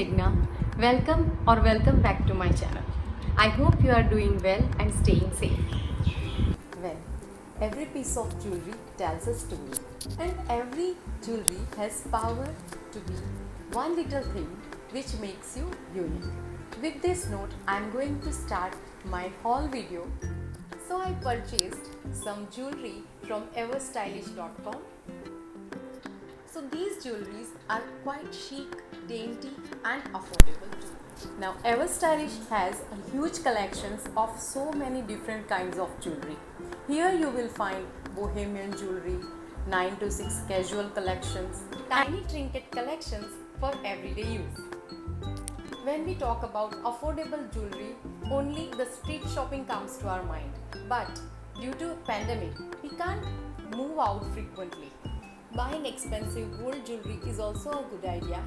Jigna. Welcome back to my channel. I hope you are doing well and staying safe. Well, every piece of jewelry tells a story, and every jewelry has power to be one little thing which makes you unique. With this note, I am going to start my haul video. So I purchased some jewelry from everstylish.com. So these jewelries are quite chic, dainty and affordable too. Now Everstylish has a huge collections of so many different kinds of jewelry. Here you will find bohemian jewelry, 9 to 6 casual collections, tiny trinket collections for everyday use. When we talk about affordable jewelry, only the street shopping comes to our mind. But due to pandemic, we can't move out frequently. Buying expensive gold jewelry is also a good idea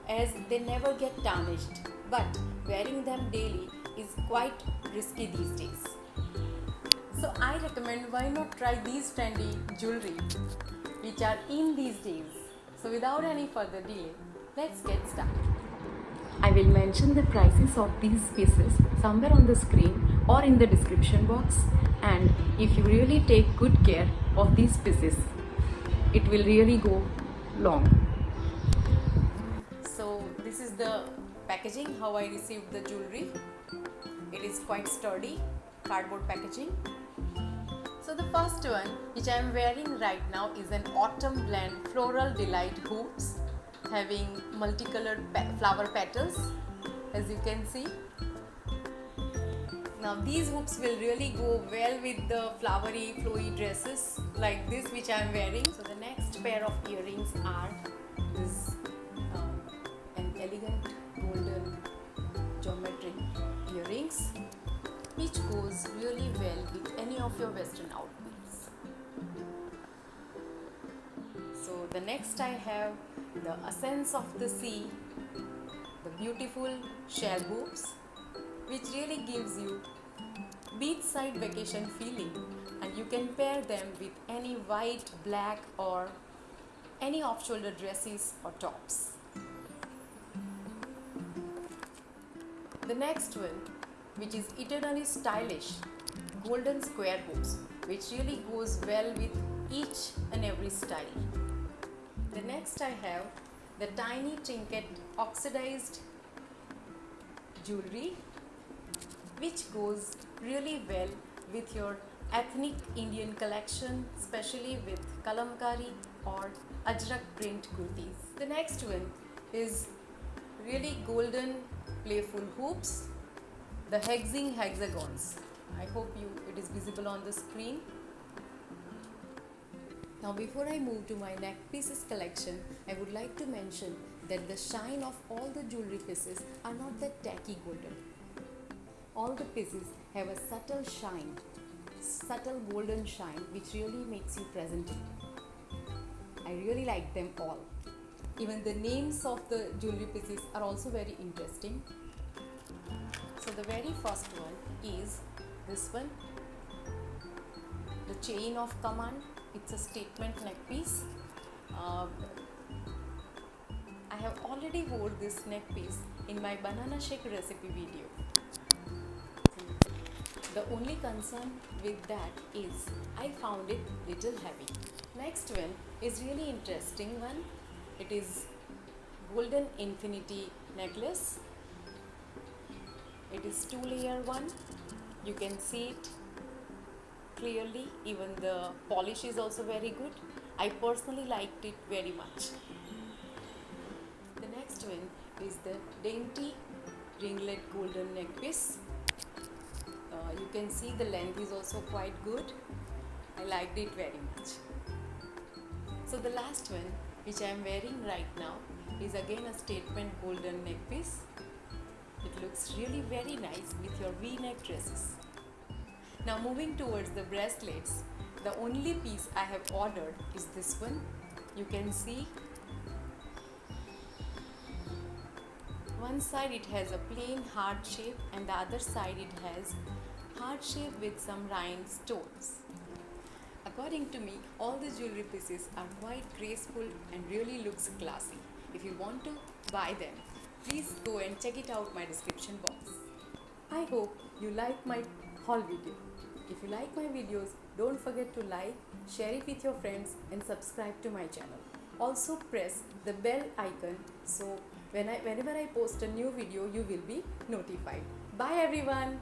as they never get tarnished, but wearing them daily is quite risky these days. So I recommend why not try these trendy jewelry which are in these days. So without any further delay, let's get started. I will mention the prices of these pieces somewhere on the screen or in the description box, and if you really take good care of these pieces, it will really go long. So this is the packaging, how I received the jewelry. It is quite sturdy, cardboard packaging. So the first one which I am wearing right now is an autumn blend floral delight hoops having multicolored flower petals, as you can see. Now these hoops will really go well with the flowery flowy dresses like this which I am wearing. So the next pair of earrings are this an elegant golden geometric earrings which goes really well with any of your western outfits. So the next I have the Essence of the Sea, the beautiful shell hoops which really gives you beachside vacation feeling, and you can pair them with any white, black or any off-shoulder dresses or tops. The next one, which is eternally stylish golden square hoops, which really goes well with each and every style. The next I have the tiny trinket oxidized jewelry which goes really well with your ethnic Indian collection, especially with kalamkari or ajrak print kurtis. The next one is really golden playful hoops, the hexing hexagons. I hope it is visible on the screen. Now before I move to my neck pieces collection, I would like to mention that the shine of all the jewelry pieces are not that tacky golden. All the pieces have a subtle shine, subtle golden shine which really makes you presentable. I really like them all. Even the names of the jewelry pieces are also very interesting. So the very first one is this one, the Chain of Command. It's a statement neck piece. I have already wore this neck piece in my banana shake recipe video. The only concern with that is I found it little heavy. Next one is really interesting one. It is golden infinity necklace. It is 2-layer one. You can see it clearly. Even the polish is also very good. I personally liked it very much. The next one is the dainty ringlet golden neck piece. You can see the length is also quite good. I liked it very much. So the last one which I am wearing right now is again a statement golden neck piece. It looks really very nice with your V-neck dresses. Now moving towards the bracelets, the only piece I have ordered is this one. You can see one side it has a plain heart shape and the other side it has heart shape with some rhinestones. According to me, all the jewelry pieces are quite graceful and really looks classy. If you want to buy them, please go and check it out my description box. I hope you like my haul video. If you like my videos, don't forget to like, share it with your friends and subscribe to my channel. Also press the bell icon so whenever I post a new video, you will be notified. Bye everyone.